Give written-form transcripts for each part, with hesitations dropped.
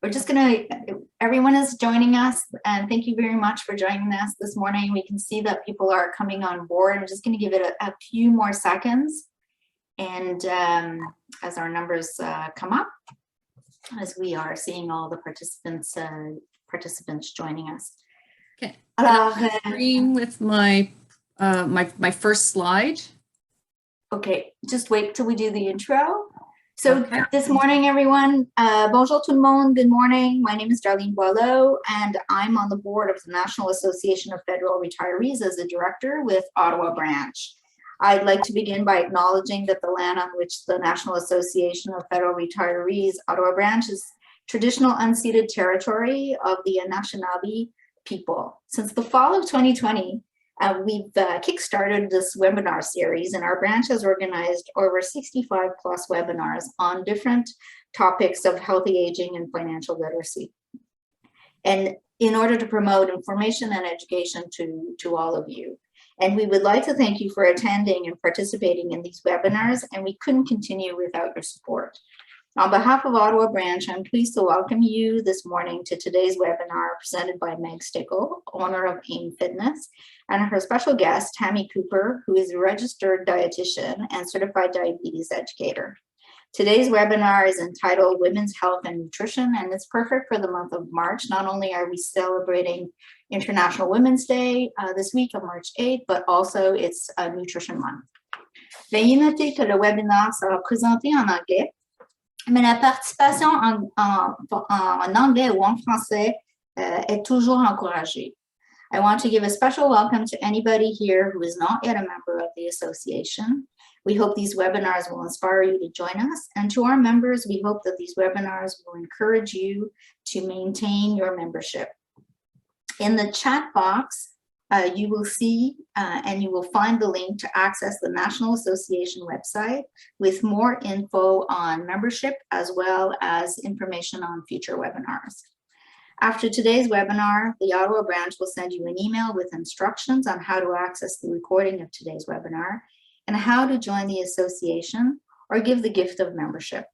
We're just gonna, everyone is joining us, and thank you very much for joining us this morning. We can see that people are coming on board. I'm just gonna give it a few more seconds. And as our numbers come up, as we are seeing all the participants joining us. Okay. Screen with my my first slide. Okay, just wait till we do the intro. So this morning, everyone, bonjour tout le monde, good morning. My name is Darlene Boileau, and I'm on the board of the National Association of Federal Retirees as a director with Ottawa branch. I'd like to begin by acknowledging that the land on which the National Association of Federal Retirees, Ottawa branch, is traditional unceded territory of the Anishinaabe people. Since the fall of 2020, we've kickstarted this webinar series, and our branch has organized over 65 plus webinars on different topics of healthy aging and financial literacy. And in order to promote information and education to all of you. And we would like to thank you for attending and participating in these webinars, and we couldn't continue without your support. On behalf of Ottawa branch, I'm pleased to welcome you this morning to today's webinar presented by Meg Stickl, owner of AIM Fitness, and her special guest, Tammy Cooper, who is a registered dietitian and certified diabetes educator. Today's webinar is entitled Women's Health and Nutrition, and it's perfect for the month of March. Not only are we celebrating International Women's Day this week on March 8th, but also it's Nutrition Month. Veuillez noter que le webinaire sera présenté en anglais, mais la participation en anglais ou en français est toujours encouragée. I want to give a special welcome to anybody here who is not yet a member of the association. We hope these webinars will inspire you to join us. And to our members, we hope that these webinars will encourage you to maintain your membership. In the chat box, you will see and you will find the link to access the National Association website with more info on membership as well as information on future webinars. After today's webinar, the Ottawa branch will send you an email with instructions on how to access the recording of today's webinar and how to join the association or give the gift of membership.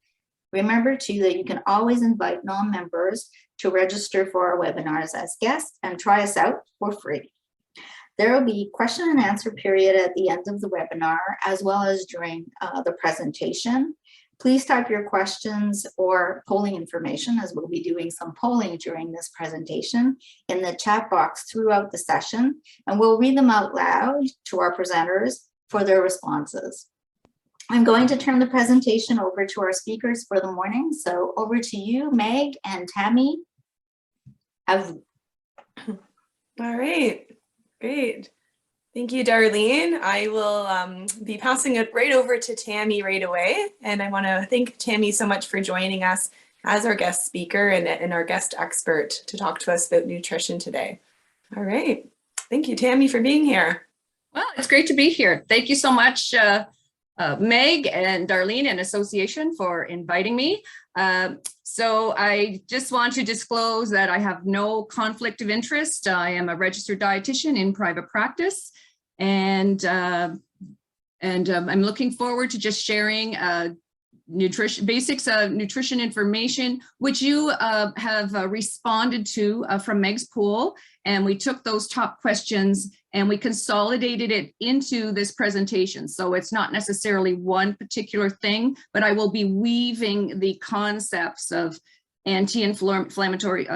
Remember too that you can always invite non-members to register for our webinars as guests and try us out for free. There will be question and answer period at the end of the webinar as well as during the presentation. Please type your questions or polling information, as we'll be doing some polling during this presentation, in the chat box throughout the session, and we'll read them out loud to our presenters for their responses. I'm going to turn the presentation over to our speakers for the morning. So over to you, Meg and Tammy. À vous. All right, great. Thank you, Darlene. I will be passing it right over to Tammy right away. And I want to thank Tammy so much for joining us as our guest speaker and our guest expert to talk to us about nutrition today. All right. Thank you, Tammy, for being here. Well, it's great to be here. Thank you so much, Meg and Darlene and Association for inviting me. So I just want to disclose that I have no conflict of interest. I am a registered dietitian in private practice, and I'm looking forward to just sharing basics of nutrition information, which you have responded to from Meg's poll. And we took those top questions and we consolidated it into this presentation. So it's not necessarily one particular thing, but I will be weaving the concepts of anti-inflammatory.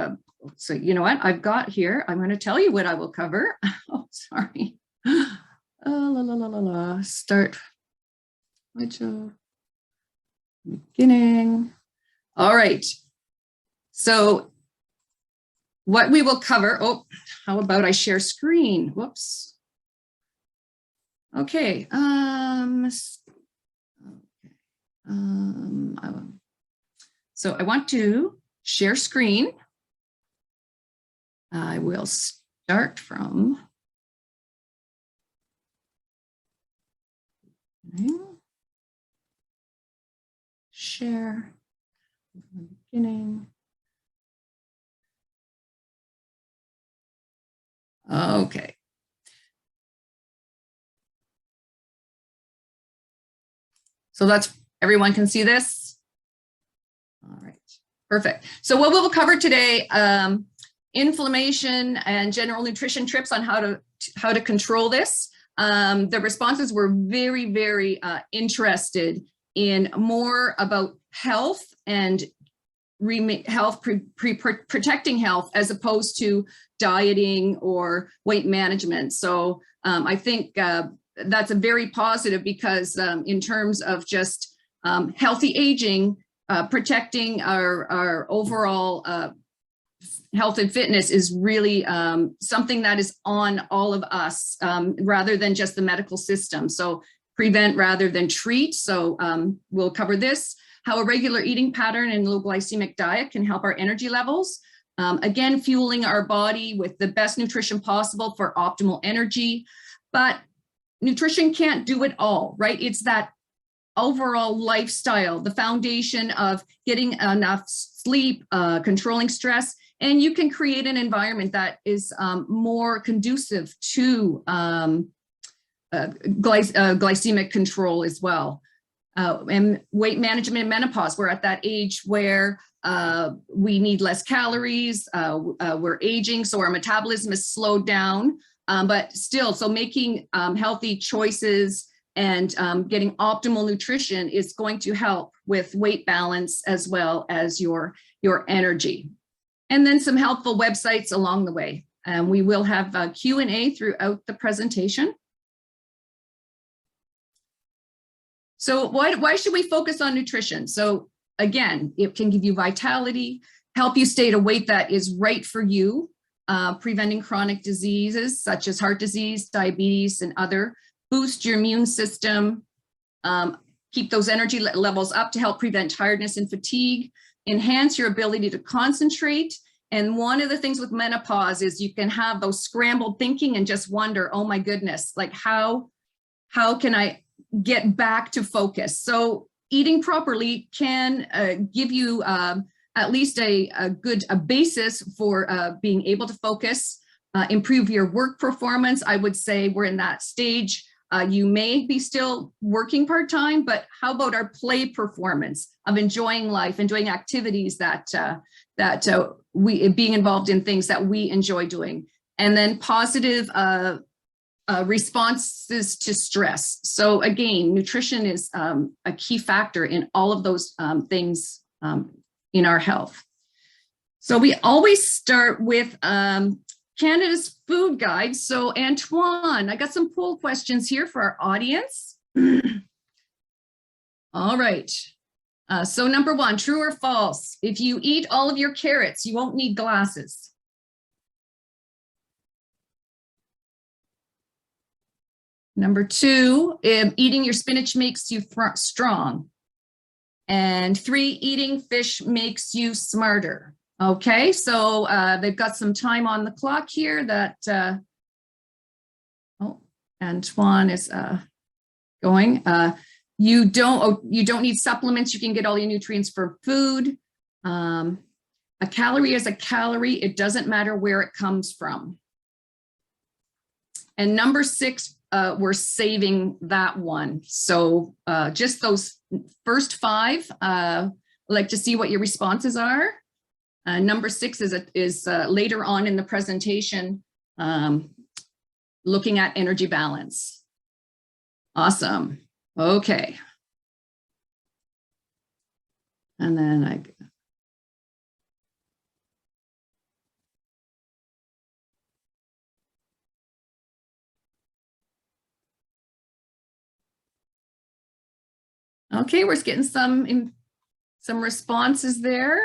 So you know what I've got here? I'm going to tell you what I will cover. Oh, sorry. Start. Beginning. All right. So what we will cover, oh, how about I share screen? Whoops. Okay. So I want to share screen. I will start from share beginning. Okay. So that's, everyone can see this? All right. Perfect. So what we'll cover today, inflammation and general nutrition tips on how to control this. The responses were very, very interested in more about health and protecting health as opposed to dieting or weight management. So I think that's a very positive because in terms of just healthy aging, protecting our overall health and fitness is really something that is on all of us rather than just the medical system. So prevent rather than treat. So we'll cover this, how a regular eating pattern and low glycemic diet can help our energy levels. Again, fueling our body with the best nutrition possible for optimal energy. But nutrition can't do it all, right? It's that overall lifestyle, the foundation of getting enough sleep, controlling stress, and you can create an environment that is more conducive to glycemic control as well. And weight management and menopause, we're at that age where we need less calories, we're aging, so our metabolism is slowed down, but still, so making healthy choices and getting optimal nutrition is going to help with weight balance as well as your energy. And then some helpful websites along the way. We will have Q&A throughout the presentation. So why should we focus on nutrition? So again, it can give you vitality, help you stay at a weight that is right for you, preventing chronic diseases such as heart disease, diabetes, and other, boost your immune system, keep those energy levels up to help prevent tiredness and fatigue, enhance your ability to concentrate. And one of the things with menopause is you can have those scrambled thinking and just wonder, oh my goodness, like how can I get back to focus? So eating properly can give you at least a good basis for being able to focus, improve your work performance. I would say we're in that stage. You may be still working part-time, but how about our play performance of enjoying life and doing activities that we being involved in things that we enjoy doing, and then positive responses to stress. So again, nutrition is a key factor in all of those things in our health. So we always start with Canada's food guide. So Antoine, I got some poll questions here for our audience. All right. So number one, true or false? If you eat all of your carrots, you won't need glasses. Number two, eating your spinach makes you strong. And three, eating fish makes you smarter. Okay, so they've got some time on the clock here that, oh, Antoine is going. You don't need supplements. You can get all your nutrients from food. A calorie is a calorie. It doesn't matter where it comes from. And number six, we're saving that one. So just those first five, I'd like to see what your responses are. Number six is later on in the presentation, looking at energy balance. Awesome. Okay. And then okay, we're getting some responses there.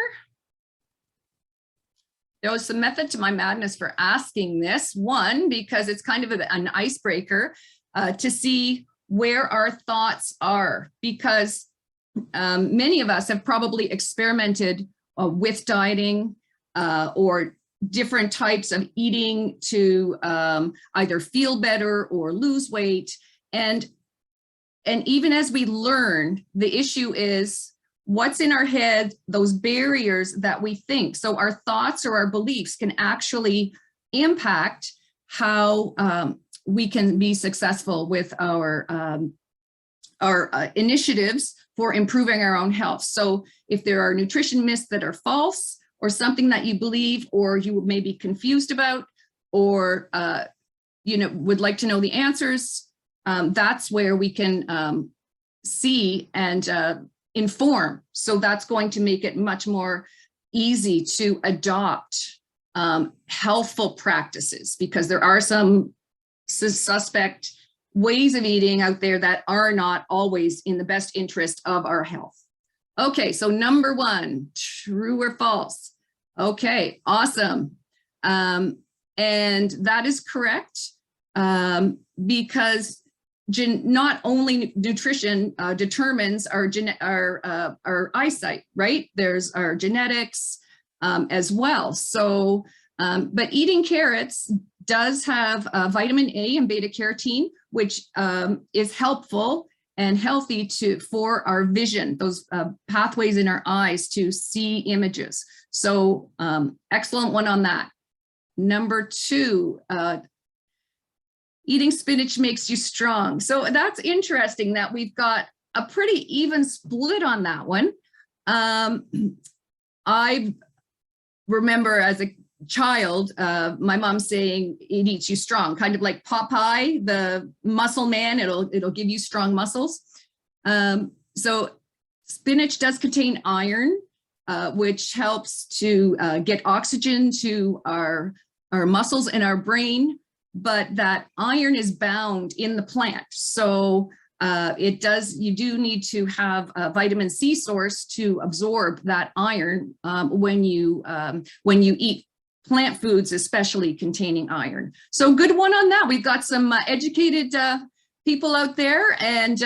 There was some method to my madness for asking this. One, because it's kind of an icebreaker to see where our thoughts are, because many of us have probably experimented with dieting or different types of eating to either feel better or lose weight. And even as we learn, the issue is what's in our head, those barriers that we think. So our thoughts or our beliefs can actually impact how we can be successful with our initiatives for improving our own health. So if there are nutrition myths that are false, or something that you believe, or you may be confused about, or would like to know the answers, that's where we can see and inform. So that's going to make it much more easy to adopt healthful practices, because there are some suspect ways of eating out there that are not always in the best interest of our health. Okay, so number 1, true or false? Okay, awesome. And that is correct, because not only nutrition determines our eyesight, right? There's our genetics as well. So, but eating carrots does have vitamin A and beta carotene, which is helpful and healthy for our vision, those pathways in our eyes to see images. So excellent one on that. Number 2, eating spinach makes you strong. So that's interesting that we've got a pretty even split on that one. I remember as a child, my mom saying it eats you strong, kind of like Popeye, the muscle man, it'll give you strong muscles. So spinach does contain iron, which helps to get oxygen to our muscles and our brain, but that iron is bound in the plant. So you do need to have a vitamin C source to absorb that iron when you eat plant foods, especially containing iron. So good one on that. We've got some educated people out there, and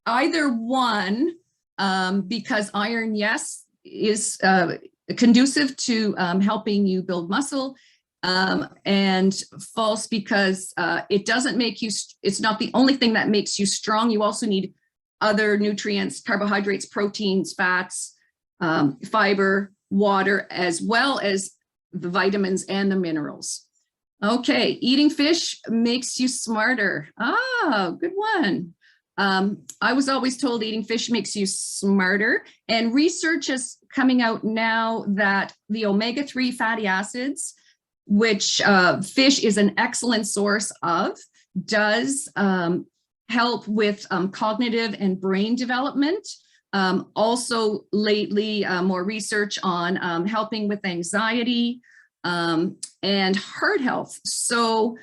either one, because iron, yes, is conducive to helping you build muscle, and false because it doesn't make you, it's not the only thing that makes you strong. You also need other nutrients, carbohydrates, proteins, fats, fiber, water, as well as the vitamins and the minerals. Okay, eating fish makes you smarter. Ah, good one. I was always told eating fish makes you smarter, and research is coming out now that the omega-3 fatty acids, which fish is an excellent source of, does help with cognitive and brain development. Also lately, more research on helping with anxiety and heart health. So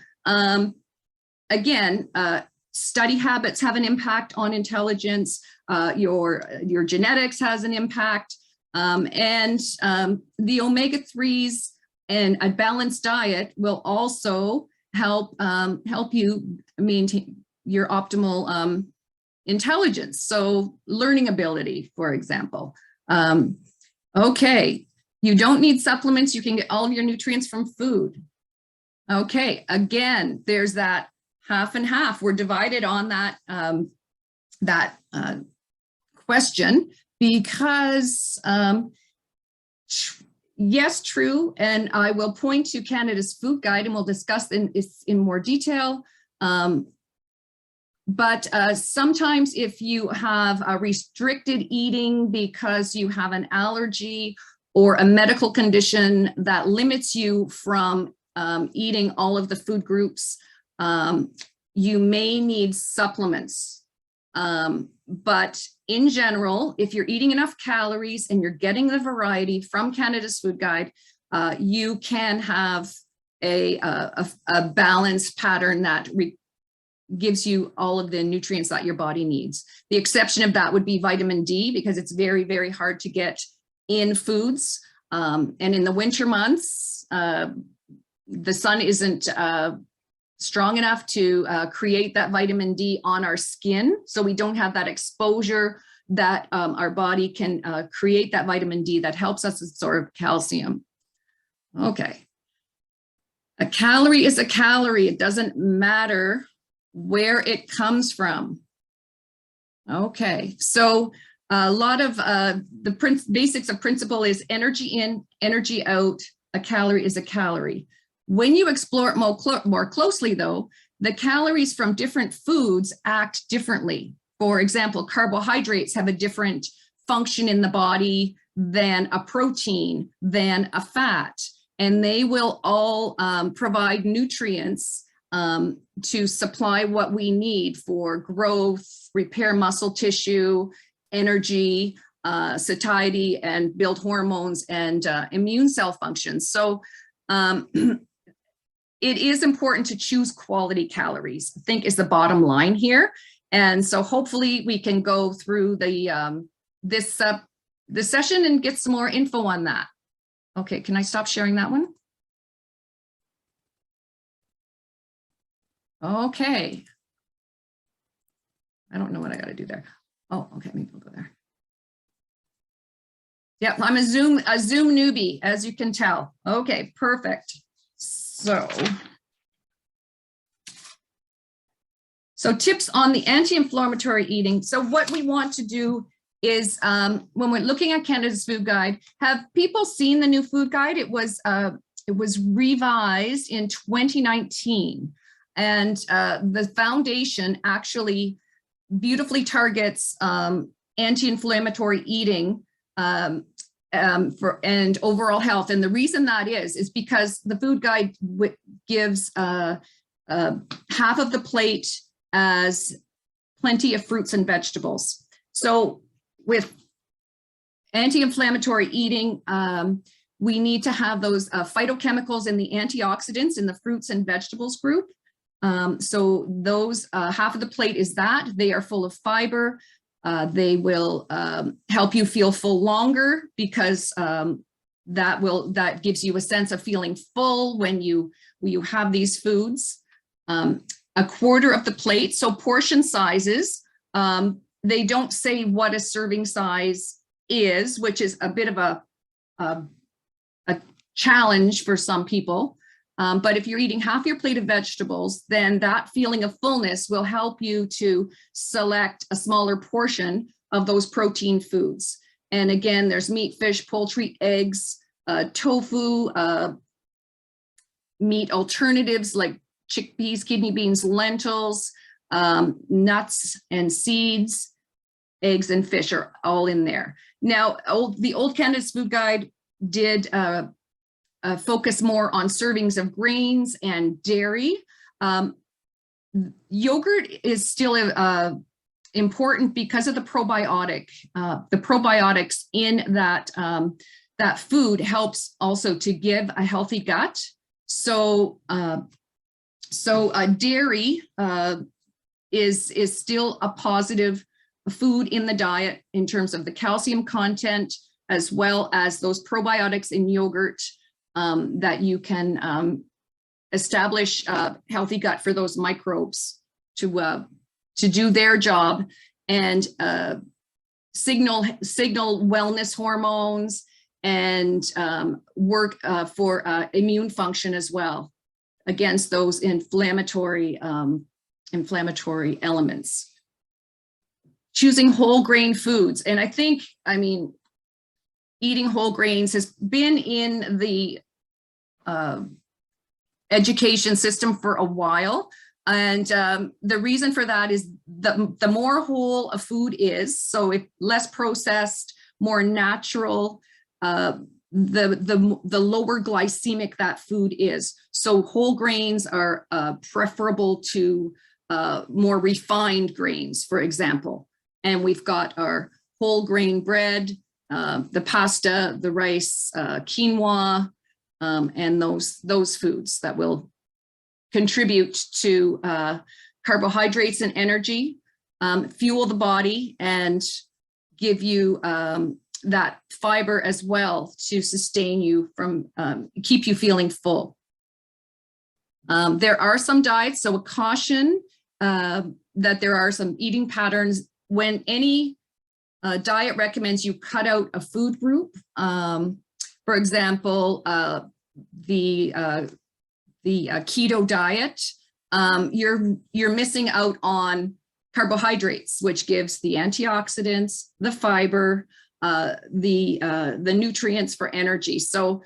again, study habits have an impact on intelligence, your genetics has an impact, and the omega-3s and a balanced diet will also help you maintain your optimal intelligence. So learning ability, for example. Okay, you don't need supplements. You can get all of your nutrients from food. Okay, again, there's that half and half. We're divided on that question because yes, true, and I will point to Canada's Food Guide, and we'll discuss in more detail. But sometimes if you have a restricted eating because you have an allergy or a medical condition that limits you from eating all of the food groups, you may need supplements. But in general, if you're eating enough calories and you're getting the variety from Canada's Food Guide, you can have a balanced pattern that gives you all of the nutrients that your body needs. The exception of that would be vitamin D, because it's very, very hard to get in foods. And in the winter months, the sun isn't strong enough to create that vitamin D on our skin. So we don't have that exposure that our body can create that vitamin D that helps us absorb calcium. Okay. A calorie is a calorie. It doesn't matter where it comes from. Okay, so a lot of the basics of principle is energy in, energy out. A calorie is a calorie. When you explore it more closely though, the calories from different foods act differently. For example, carbohydrates have a different function in the body than a protein, than a fat, and they will all provide nutrients to supply what we need for growth, repair muscle tissue, energy, satiety, and build hormones and immune cell functions. So it is important to choose quality calories, I think, is the bottom line here. And so hopefully we can go through the this session and get some more info on that. Okay, can I stop sharing that one? Okay. I don't know what I got to do there. Oh, okay, maybe we'll go there. Yep, I'm a Zoom newbie, as you can tell. Okay, perfect. So tips on the anti-inflammatory eating. So what we want to do is when we're looking at Canada's food guide, have people seen the new food guide? It was revised in 2019, and the foundation actually beautifully targets anti-inflammatory eating and overall health. And the reason that is because the food guide gives half of the plate as plenty of fruits and vegetables. So with anti-inflammatory eating, we need to have those phytochemicals and the antioxidants in the fruits and vegetables group. So those half of the plate is that. They are full of fiber. They will help you feel full longer because that gives you a sense of feeling full when you have these foods. A quarter of the plate, so portion sizes, they don't say what a serving size is, which is a bit of a challenge for some people. But if you're eating half your plate of vegetables, then that feeling of fullness will help you to select a smaller portion of those protein foods. And again, there's meat, fish, poultry, eggs, tofu, meat alternatives like chickpeas, kidney beans, lentils, nuts and seeds, eggs and fish are all in there. Now, the Old Canada's Food Guide did focus more on servings of grains and dairy. Yogurt is still important because of the probiotic. The probiotics in that food helps also to give a healthy gut. So dairy is still a positive food in the diet in terms of the calcium content, as well as those probiotics in yogurt that you can establish a healthy gut for those microbes to do their job and signal wellness hormones and work for immune function as well against those inflammatory elements. Choosing whole grain foods. And I mean, eating whole grains has been in the education system for a while. And the reason for that is the more whole a food is, so if less processed, more natural, the lower glycemic that food is. So whole grains are preferable to more refined grains, for example. And we've got our whole grain bread, the pasta, the rice, quinoa, and those foods that will contribute to carbohydrates and energy, fuel the body, and give you that fiber as well to sustain you from, keep you feeling full. There are some diets, so a caution that there are some eating patterns when any diet recommends you cut out a food group. For example, the keto diet, you're missing out on carbohydrates, which gives the antioxidants, the fiber, the nutrients for energy. So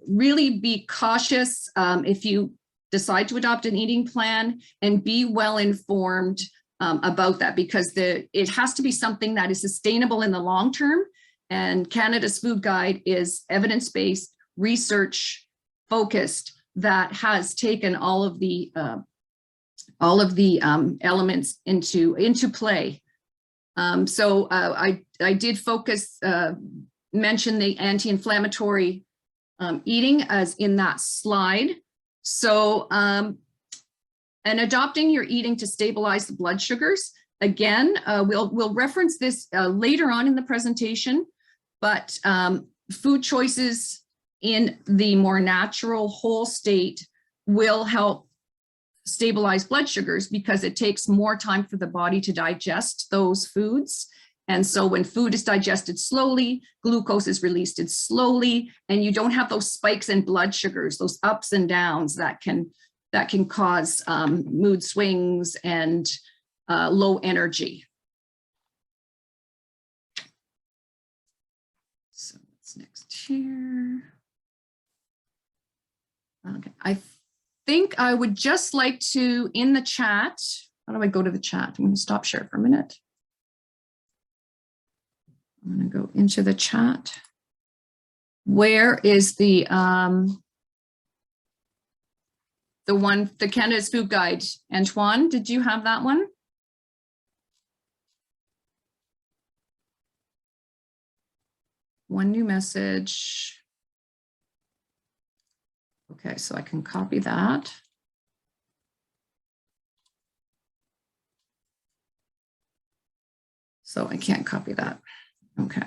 really be cautious if you decide to adopt an eating plan, and be well informed about that, because it has to be something that is sustainable in the long term. And Canada's Food Guide is evidence-based, research focused, that has taken all of the elements into play. So I did mention the anti-inflammatory eating as in that slide. So, and adopting your eating to stabilize the blood sugars. Again, we'll reference this later on in the presentation, but food choices in the more natural whole state will help stabilize blood sugars, because it takes more time for the body to digest those foods. And so when food is digested slowly, glucose is released slowly, and you don't have those spikes in blood sugars, those ups and downs that can cause mood swings and low energy. So what's next here? Okay, I think I would just like to, in the chat, how do I go to the chat? I'm going to stop share for a minute. I'm going to go into the chat. Where is the Canada's Food Guide? Antoine, did you have that one? One new message. Okay, so I can copy that. So I can't copy that. Okay.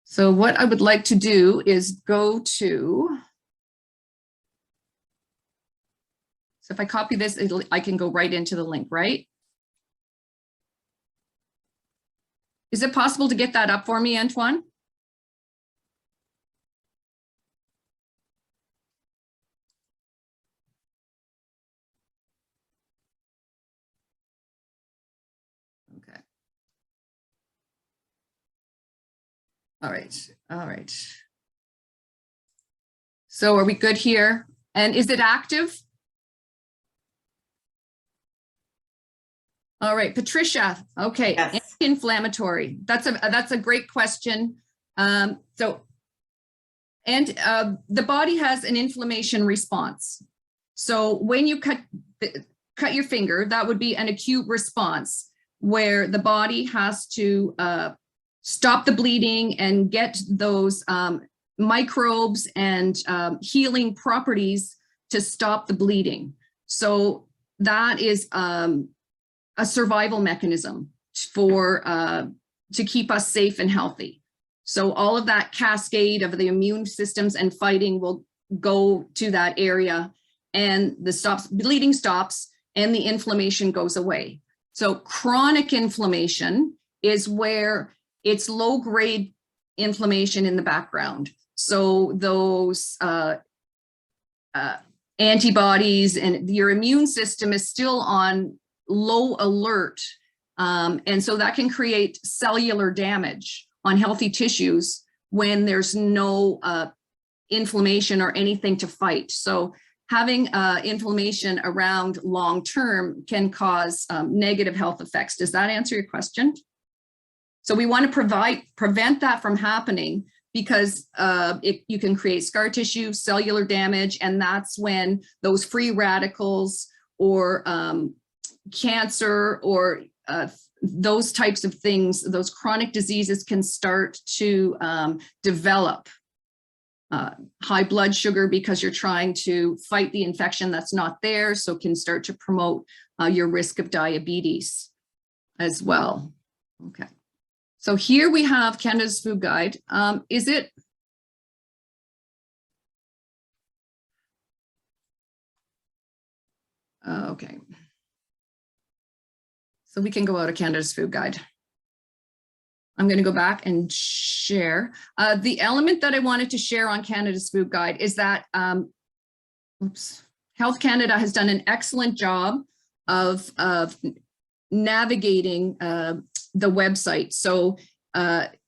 So what I would like to do is go to, so if I copy this, I can go right into the link, right? Is it possible to get that up for me, Antoine? Okay. All right. So are we good here? And is it active? All right, Patricia. Okay, yes. Anti-inflammatory. That's a great question. The body has an inflammation response. So when you cut your finger, that would be an acute response where the body has to stop the bleeding and get those microbes and healing properties to stop the bleeding. So that is a survival mechanism for to keep us safe and healthy. So all of that cascade of the immune systems and fighting will go to that area, and the bleeding stops and the inflammation goes away. So chronic inflammation is where it's low-grade inflammation in the background. So those antibodies and your immune system is still on low alert. And so that can create cellular damage on healthy tissues when there's no inflammation or anything to fight. So having inflammation around long-term can cause negative health effects. Does that answer your question? So we want to prevent that from happening, because you can create scar tissue, cellular damage, and that's when those free radicals or cancer or those types of things, those chronic diseases can start to develop. High blood sugar, because you're trying to fight the infection that's not there, so can start to promote your risk of diabetes as well. Okay. So here we have Canada's Food Guide. Is it? Okay. So we can go out of Canada's Food Guide. I'm going to go back and share. The element that I wanted to share on Canada's Food Guide is that Health Canada has done an excellent job of navigating the website. So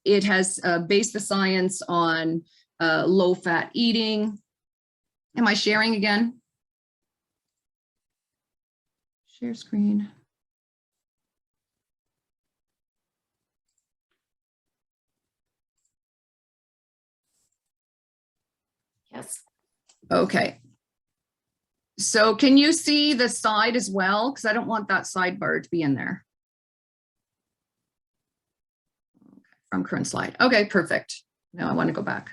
it has based the science on low-fat eating. Am I sharing again? Share screen. Yes. Okay. So can you see the side as well? Because I don't want that sidebar to be in there. Okay, from current slide. Okay, perfect. Now I want to go back.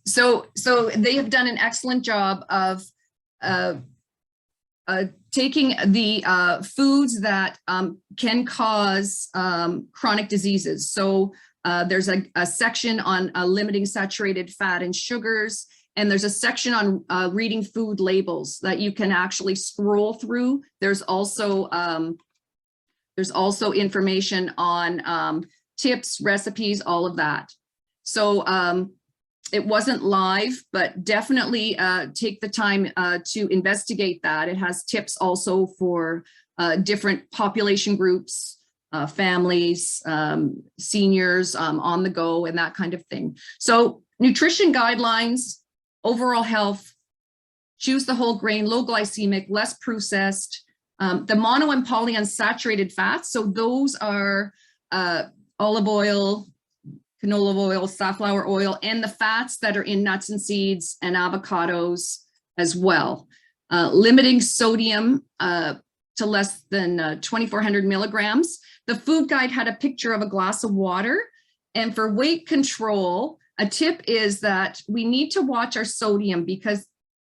So they have done an excellent job of taking the foods that can cause chronic diseases. So there's a section on limiting saturated fat and sugars, and there's a section on reading food labels that you can actually scroll through. There's also information on tips, recipes, all of that. So it wasn't live, but definitely take the time to investigate that. It has tips also for different population groups, families, seniors on the go, and that kind of thing. So nutrition guidelines, overall health, choose the whole grain, low glycemic, less processed, the mono and polyunsaturated fats. So those are olive oil, canola oil, safflower oil, and the fats that are in nuts and seeds and avocados as well. Limiting sodium to less than 2,400 milligrams. The food guide had a picture of a glass of water. And for weight control, a tip is that we need to watch our sodium, because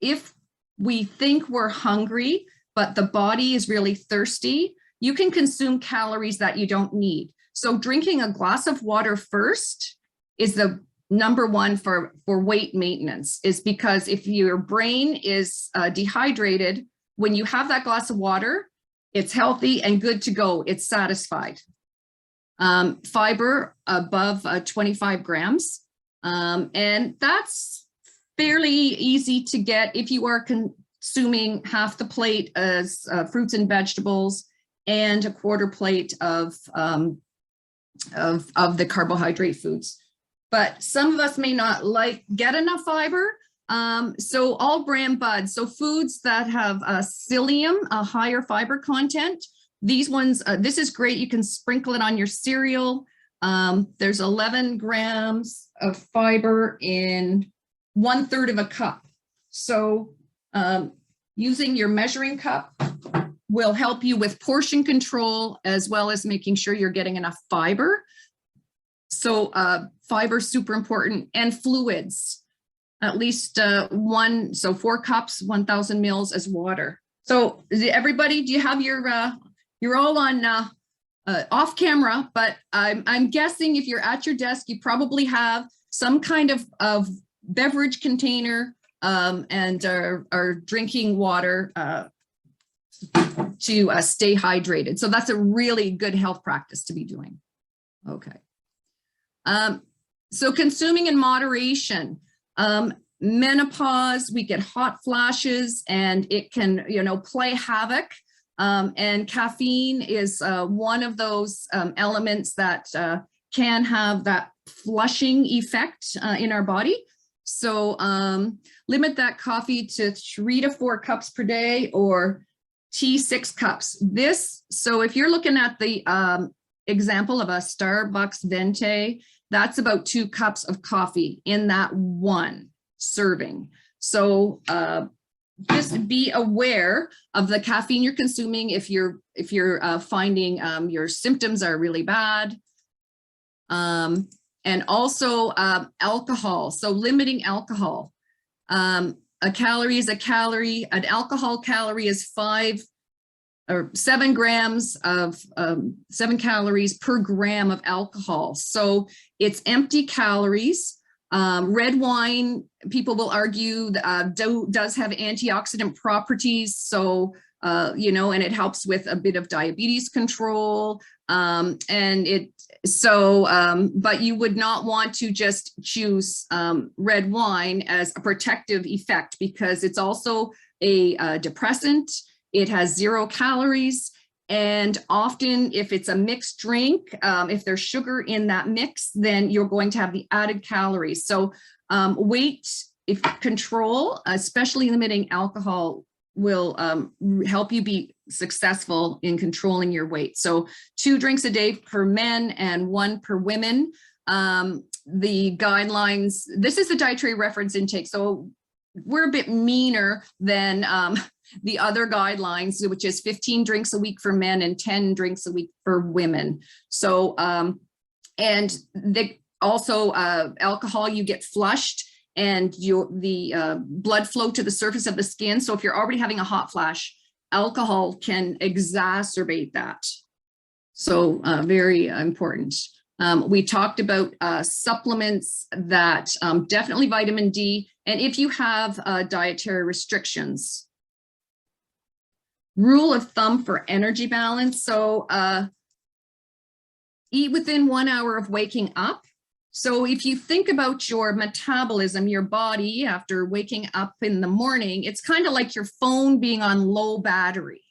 if we think we're hungry, but the body is really thirsty, you can consume calories that you don't need. So drinking a glass of water first is the number one for weight maintenance, is because if your brain is dehydrated, when you have that glass of water, it's healthy and good to go. It's satisfied. Fiber above 25 grams. And that's fairly easy to get if you are consuming half the plate as fruits and vegetables and a quarter plate of the carbohydrate foods. But some of us may not get enough fiber. So all bran buds, so foods that have psyllium, a higher fiber content. These ones, this is great. You can sprinkle it on your cereal. There's 11 grams of fiber in 1/3 of a cup. So using your measuring cup will help you with portion control, as well as making sure you're getting enough fiber. So fiber is super important, and fluids, at least 4 cups, 1,000 mils as water. So everybody, do you have you're all on off camera, but I'm guessing if you're at your desk, you probably have some kind of beverage container and are drinking water to stay hydrated. So that's a really good health practice to be doing. Okay. So consuming in moderation. Menopause, we get hot flashes, and it can, play havoc. And caffeine is one of those elements that can have that flushing effect in our body. So limit that coffee to 3 to 4 cups per day, or tea 6 cups. So if you're looking at the example of a Starbucks venti, that's about 2 cups of coffee in that one serving. So just be aware of the caffeine you're consuming if you're finding your symptoms are really bad. And also alcohol. So limiting alcohol. A calorie is a calorie. An alcohol calorie is 7 grams of 7 calories per gram of alcohol. So it's empty calories. Red wine, people will argue, does have antioxidant properties. So, and it helps with a bit of diabetes control. But you would not want to just choose red wine as a protective effect, because it's also a depressant. It has 0 calories. And often if it's a mixed drink, if there's sugar in that mix, then you're going to have the added calories. So weight control, especially limiting alcohol, will help you be successful in controlling your weight. So 2 drinks a day per men and 1 per women. The guidelines, this is the dietary reference intake. So we're a bit meaner than the other guidelines, which is 15 drinks a week for men and 10 drinks a week for women. So, and also alcohol, you get flushed and the blood flow to the surface of the skin. So if you're already having a hot flash, alcohol can exacerbate that. So very important. We talked about supplements that definitely vitamin D. And if you have dietary restrictions, rule of thumb for energy balance. So eat within 1 hour of waking up. So if you think about your metabolism, your body after waking up in the morning, it's kind of like your phone being on low battery.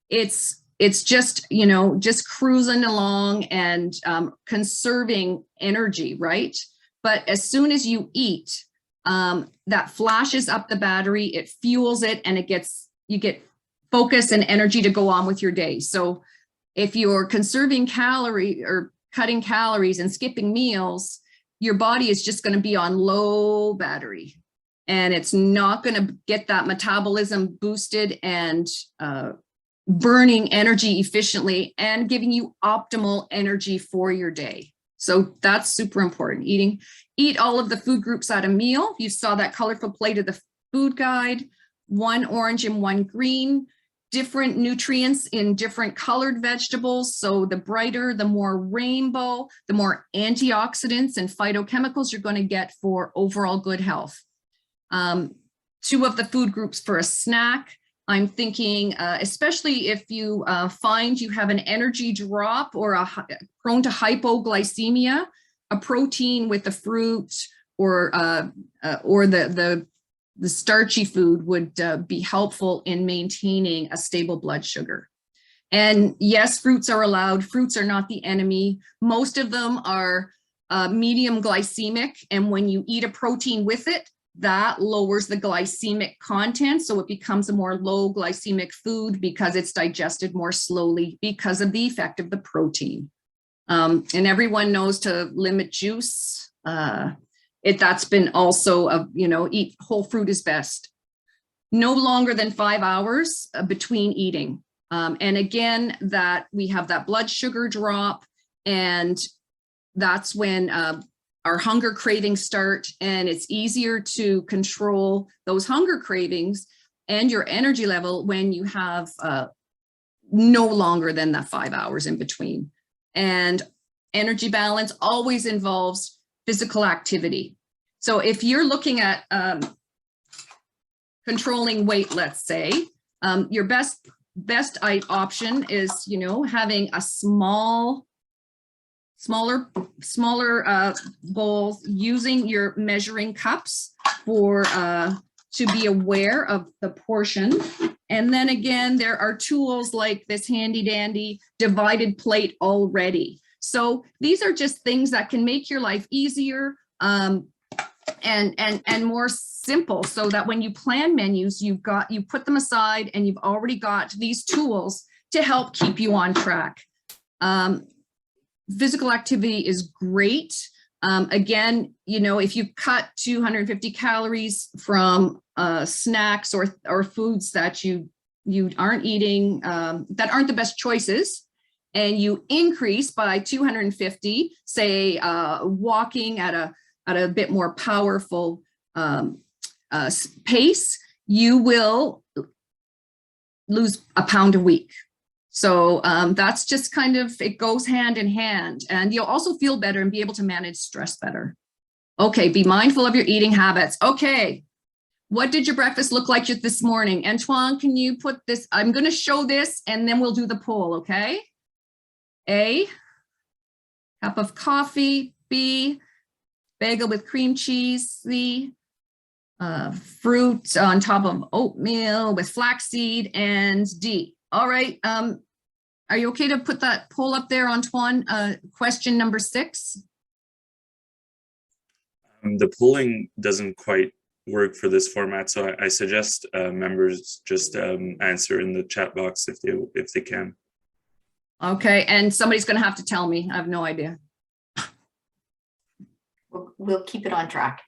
It's just, you know, just cruising along and conserving energy, right? But as soon as you eat, that flashes up the battery, it fuels it, and you get focus and energy to go on with your day. So if you're conserving calorie or cutting calories and skipping meals, your body is just going to be on low battery, and it's not going to get that metabolism boosted and burning energy efficiently and giving you optimal energy for your day. So that's super important. Eat all of the food groups at a meal. You saw that colorful plate of the food guide, 1 orange and 1 green. Different nutrients in different colored vegetables. So the brighter, the more rainbow, the more antioxidants and phytochemicals you're going to get for overall good health. 2 of the food groups for a snack. I'm thinking, especially if you find you have an energy drop or prone to hypoglycemia, a protein with the fruit or the starchy food would be helpful in maintaining a stable blood sugar. And yes, fruits are allowed. Fruits are not the enemy. Most of them are medium glycemic. And when you eat a protein with it, that lowers the glycemic content. So it becomes a more low glycemic food because it's digested more slowly because of the effect of the protein. And everyone knows to limit juice. That's been also, eat whole fruit is best. No longer than 5 hours between eating. And again, that we have that blood sugar drop, and that's when our hunger cravings start, and it's easier to control those hunger cravings and your energy level when you have no longer than that 5 hours in between. And energy balance always involves physical activity. So if you're looking at controlling weight, let's say, your best option is, having a smaller bowls, using your measuring cups to be aware of the portion. And then again, there are tools like this handy dandy divided plate already. So these are just things that can make your life easier and more simple, so that when you plan menus, you put them aside and you've already got these tools to help keep you on track. Physical activity is great. Again, if you cut 250 calories from snacks or foods that you aren't eating, that aren't the best choices, and you increase by 250, say walking at a bit more powerful pace, you will lose a pound a week. So that's just kind of, it goes hand in hand, and you'll also feel better and be able to manage stress better. Okay, be mindful of your eating habits. Okay, what did your breakfast look like this morning? Antoine, can you put this, I'm going to show this and then we'll do the poll, okay? A, cup of coffee. B, bagel with cream cheese. C, fruit on top of oatmeal with flaxseed. And D. All right. Are you okay to put that poll up there, Antoine? Question number 6. The polling doesn't quite work for this format. So I suggest members just answer in the chat box if they can. Okay, and somebody's going to have to tell me. I have no idea. We'll keep it on track.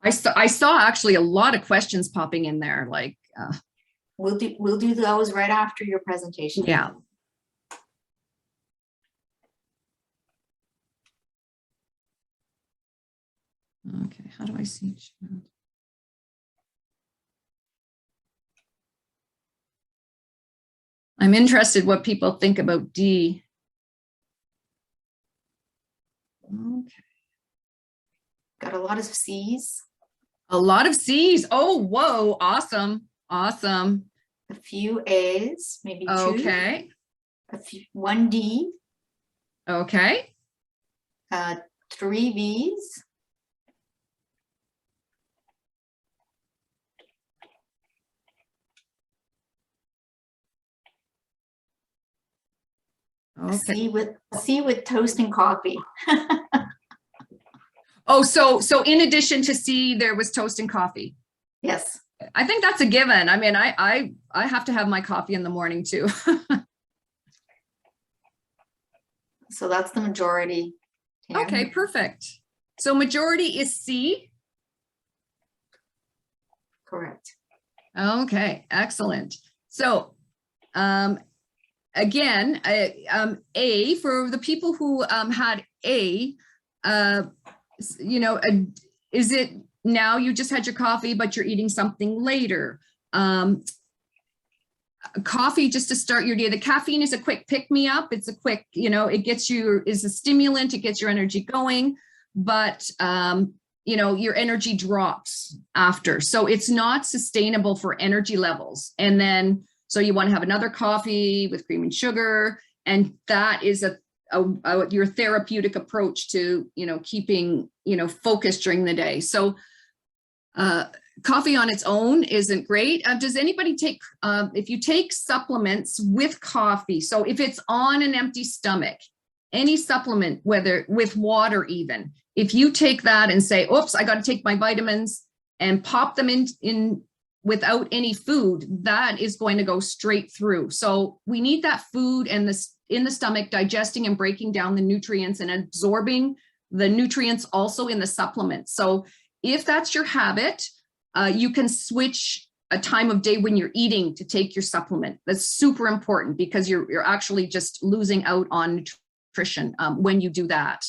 I saw actually a lot of questions popping in there. Like, We'll do those right after your presentation. yeah. Okay, how do I see chat? I'm interested what people think about D. Okay. Got a lot of C's. A lot of C's. Oh, whoa, awesome, awesome. A few A's, maybe two. Okay, One D. okay. 3 B's. Okay. C with toast and coffee. Oh, so in addition to C, there was toast and coffee. Yes. I think that's a given. I mean, I have to have my coffee in the morning too. So that's the majority. Here. Okay, perfect. So majority is C. Correct. Okay, excellent. So again, A, for the people who had A, you know, is it now you just had your coffee, but you're eating something later? Coffee just to start your day. The caffeine is a quick pick-me-up. It's a quick, you know, it gets you, is a stimulant, it gets your energy going, but you know, your energy drops after. So it's not sustainable for energy levels. And then, so you want to have another coffee with cream and sugar. And that is your therapeutic approach to, you know, keeping, you know, focused during the day. So coffee on its own isn't great. Does anybody take, if you take supplements with coffee, so if it's on an empty stomach, any supplement, whether with water even, if you take that and say, oops, I got to take my vitamins and pop them in without any food, that is going to go straight through. So we need that food and this in the stomach digesting and breaking down the nutrients and absorbing the nutrients also in the supplement. So if that's your habit, you can switch a time of day when you're eating to take your supplement. That's super important because you're actually just losing out on nutrition when you do that.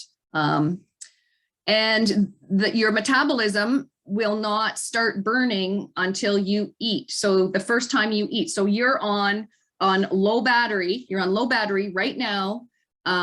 And your metabolism will not start burning until you eat. So the first time you eat, so you're on low battery, right now.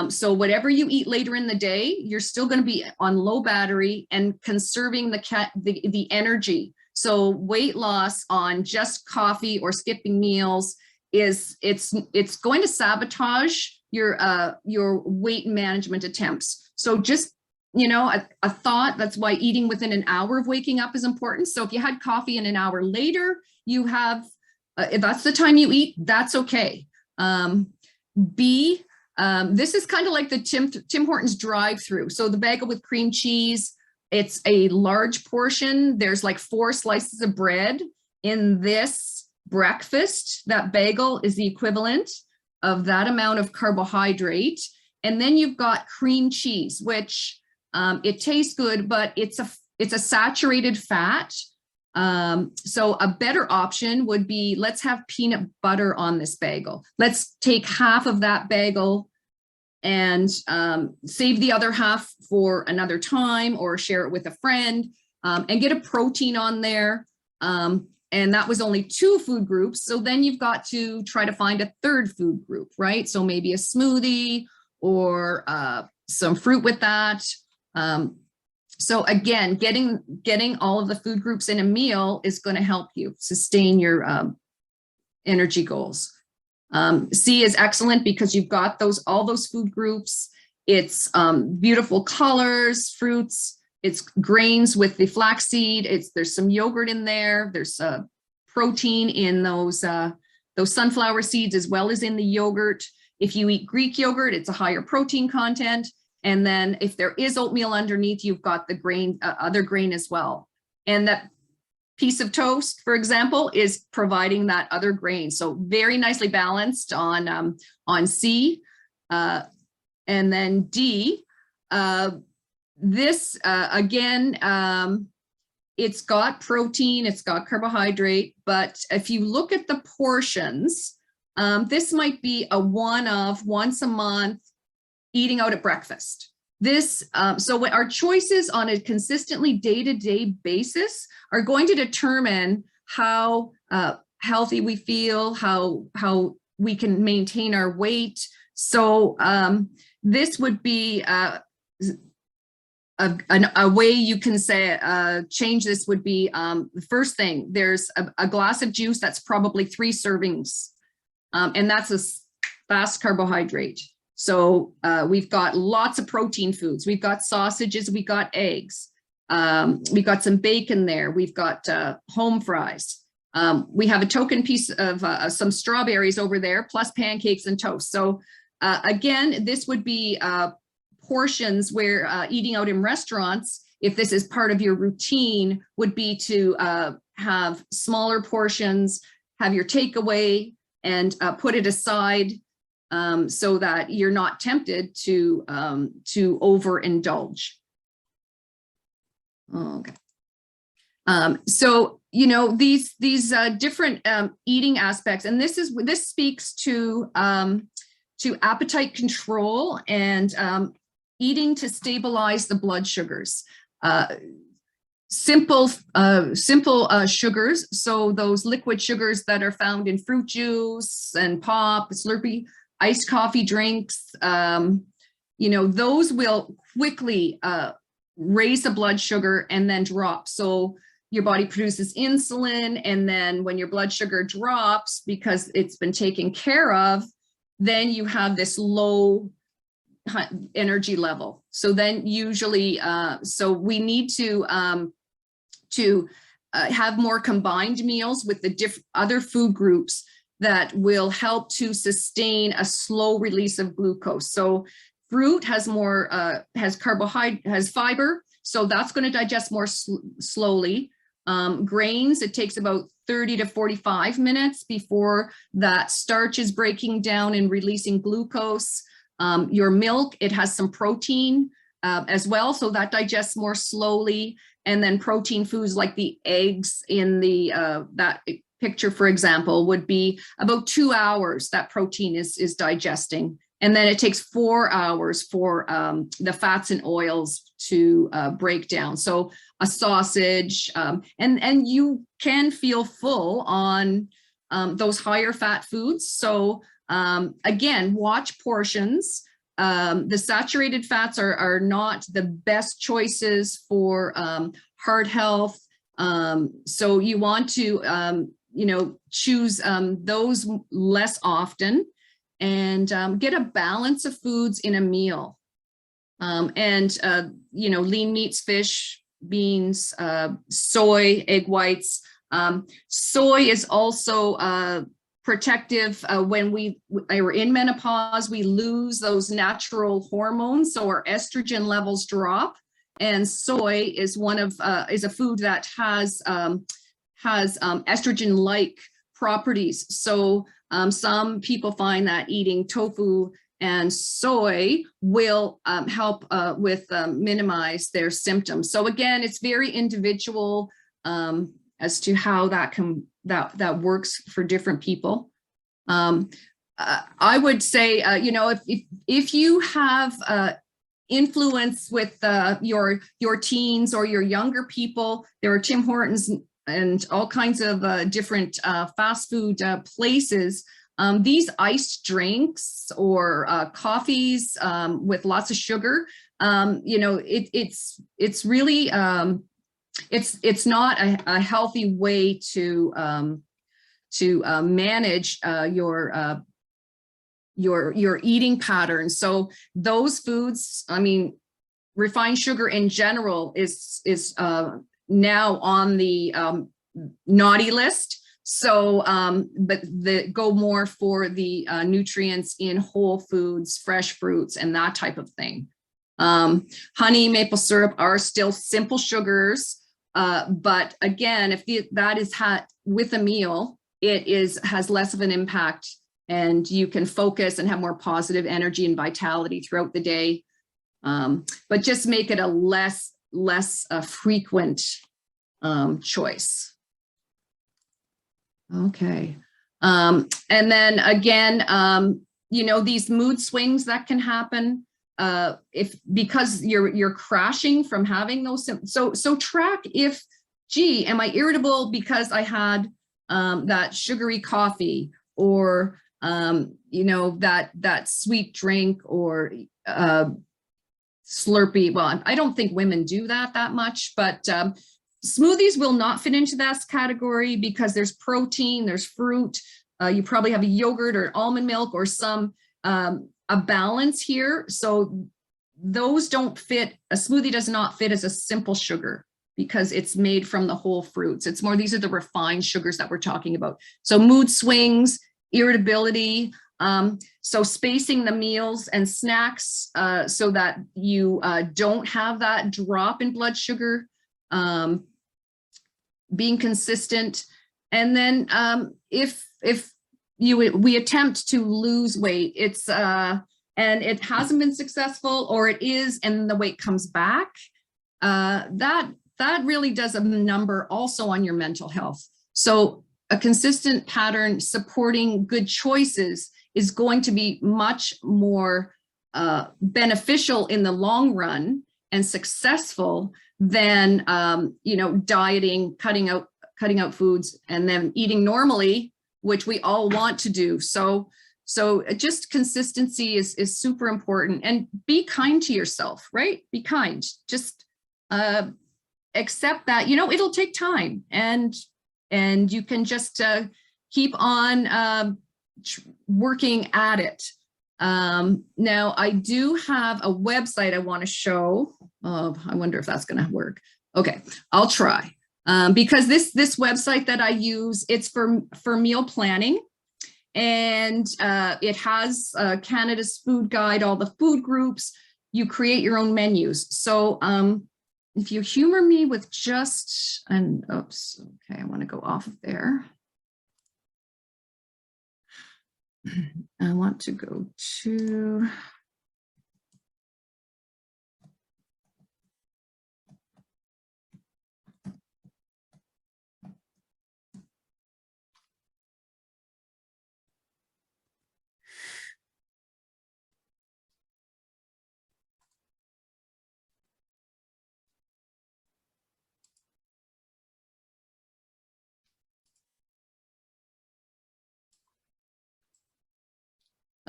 So whatever you eat later in the day, you're still going to be on low battery and conserving the energy. So weight loss on just coffee or skipping meals it's going to sabotage your weight management attempts. So just, you know, a thought, that's why eating within an hour of waking up is important. So if you had coffee and an hour later, you have, if that's the time you eat, that's okay. B, this is kind of like the Tim Hortons drive-through. So the bagel with cream cheese, it's a large portion. There's like 4 slices of bread in this breakfast. That bagel is the equivalent of that amount of carbohydrate. And then you've got cream cheese, which it tastes good, but it's a saturated fat. So a better option would be, let's have peanut butter on this bagel. Let's take half of that bagel and save the other half for another time, or share it with a friend, and get a protein on there. And that was only 2 food groups. So then you've got to try to find a third food group, right? So maybe a smoothie or some fruit with that. So again, getting all of the food groups in a meal is going to help you sustain your energy goals. C is excellent because you've got all those food groups. It's beautiful colors, fruits, it's grains with the flaxseed. There's some yogurt in there. There's protein in those sunflower seeds as well as in the yogurt. If you eat Greek yogurt, it's a higher protein content. And then if there is oatmeal underneath, you've got the grain, other grain as well. And that piece of toast, for example, is providing that other grain. So very nicely balanced on C. And then D, this again, it's got protein, it's got carbohydrate, but if you look at the portions, this might be a once a month eating out at breakfast. This, so when our choices on a consistently day-to-day basis are going to determine how healthy we feel, how we can maintain our weight. So this would be a way you can say change this would be the first thing. There's a glass of juice that's probably 3 servings, and that's a fast carbohydrate. So we've got lots of protein foods. We've got sausages, we've got eggs, we've got some bacon there. We've got home fries. We have a token piece of some strawberries over there, plus pancakes and toast. So again, this would be portions where eating out in restaurants, if this is part of your routine, would be to have smaller portions, have your takeaway, and put it aside so that you're not tempted to overindulge. Okay. So you know these different eating aspects, and this speaks to appetite control and eating to stabilize the blood sugars. Simple sugars, so those liquid sugars that are found in fruit juice and pop, Slurpee, iced coffee drinks, you know, those will quickly raise the blood sugar and then drop. So your body produces insulin, and then when your blood sugar drops because it's been taken care of, then you have this low energy level. So then usually, so we need to have more combined meals with the other food groups that will help to sustain a slow release of glucose. So fruit has more, has carbohydrate, has fiber, so that's going to digest more slowly. Grains, it takes about 30 to 45 minutes before that starch is breaking down and releasing glucose. Your milk, it has some protein as well, so that digests more slowly. And then protein foods like the eggs in the that picture, for example, would be about 2 hours that protein is digesting. And then it takes 4 hours for the fats and oils to break down. So a sausage, and you can feel full on those higher fat foods. So again, watch portions. The saturated fats are not the best choices for heart health. So you want to, you know, choose those less often, and get a balance of foods in a meal. And, you know, lean meats, fish, beans, soy, egg whites. Soy is also protective. When we are in menopause, we lose those natural hormones, so our estrogen levels drop. And soy is one of is a food that has estrogen-like properties. So some people find that eating tofu and soy will help with minimize their symptoms. So again, it's very individual as to how that works for different people. I would say, you know, if you have influence with your teens or your younger people, there are Tim Hortons and all kinds of different fast food places. These iced drinks or coffees with lots of sugar, you know, it's really it's not a healthy way to manage your eating patterns. So those foods, I mean, refined sugar in general is now on the naughty list. So, but go more for the nutrients in whole foods, fresh fruits, and that type of thing. Honey, maple syrup are still simple sugars. But again, if that is with a meal, has less of an impact, and you can focus and have more positive energy and vitality throughout the day. But just make it a less frequent choice. Okay. And then again, you know, these mood swings that can happen because you're crashing from having those. So track if, gee, am I irritable because I had that sugary coffee, or you know, that sweet drink, or Slurpee. Well, I don't think women do that much, but smoothies will not fit into that category because there's protein, there's fruit. You probably have a yogurt or almond milk or some a balance here. So those don't fit. A smoothie does not fit as a simple sugar because it's made from the whole fruits. It's more, these are the refined sugars that we're talking about. So mood swings, irritability, so spacing the meals and snacks so that you don't have that drop in blood sugar, being consistent. And then if we attempt to lose weight, it's and it hasn't been successful, or it is and the weight comes back, that really does a number also on your mental health. So a consistent pattern supporting good choices is going to be much more beneficial in the long run and successful than you know, dieting, cutting out foods, and then eating normally, which we all want to do. So just consistency is super important, and be kind to yourself, right? Be kind. Just accept that, you know, it'll take time, and you can just keep on working at it. Now I do have a website I want to show. Oh, I wonder if that's going to work. Okay, I'll try. Because this website that I use, it's for meal planning, and it has Canada's food guide, all the food groups. You create your own menus. So if you humor me with just, and oops, okay, I want to go off of there. I want to go to,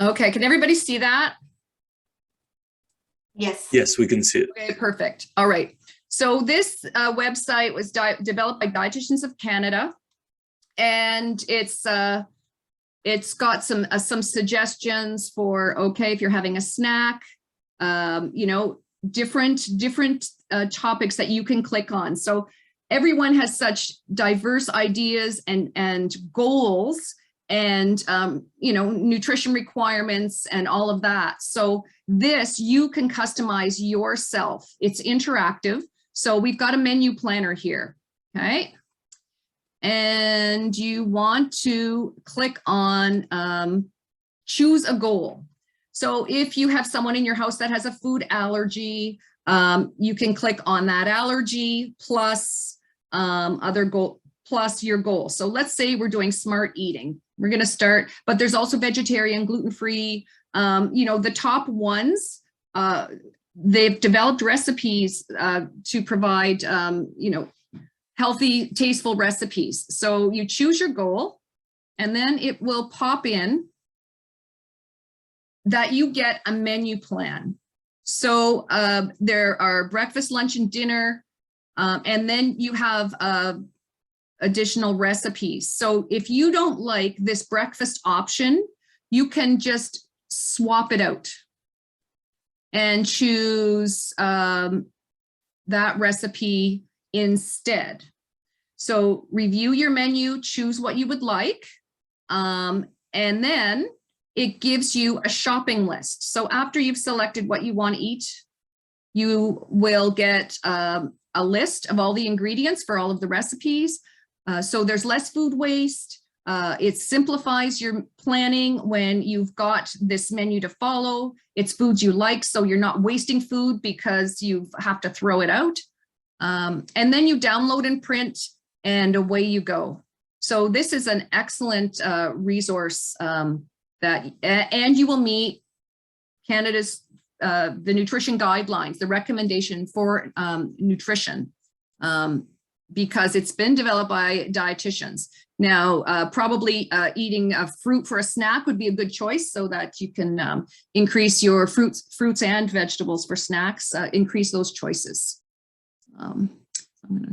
okay, can everybody see that? Yes. Yes, we can see it. Okay, perfect. All right. So this website was developed by Dietitians of Canada, and it's got some suggestions for, okay, if you're having a snack, you know, different topics that you can click on. So everyone has such diverse ideas and goals, and you know, nutrition requirements and all of that. So this you can customize yourself. It's interactive. So we've got a menu planner here, okay? And you want to click on choose a goal. So if you have someone in your house that has a food allergy, you can click on that allergy plus other goal plus your goal. So let's say we're doing smart eating. We're going to start, but there's also vegetarian, gluten-free, you know, the top ones, they've developed recipes to provide, you know, healthy, tasteful recipes. So you choose your goal, and then it will pop in that you get a menu plan. So there are breakfast, lunch, and dinner, and then you have additional recipes. So if you don't like this breakfast option, you can just swap it out and choose that recipe instead. So review your menu, choose what you would like, and then it gives you a shopping list. So after you've selected what you want to eat, you will get a a list of all the ingredients for all of the recipes. So there's less food waste. It simplifies your planning when you've got this menu to follow. It's foods you like, so you're not wasting food because you have to throw it out. And then you download and print, and away you go. So this is an excellent resource and you will meet Canada's the nutrition guidelines, the recommendation for nutrition, because it's been developed by dietitians. Now, probably eating a fruit for a snack would be a good choice, so that you can increase your fruits and vegetables for snacks, increase those choices. I'm gonna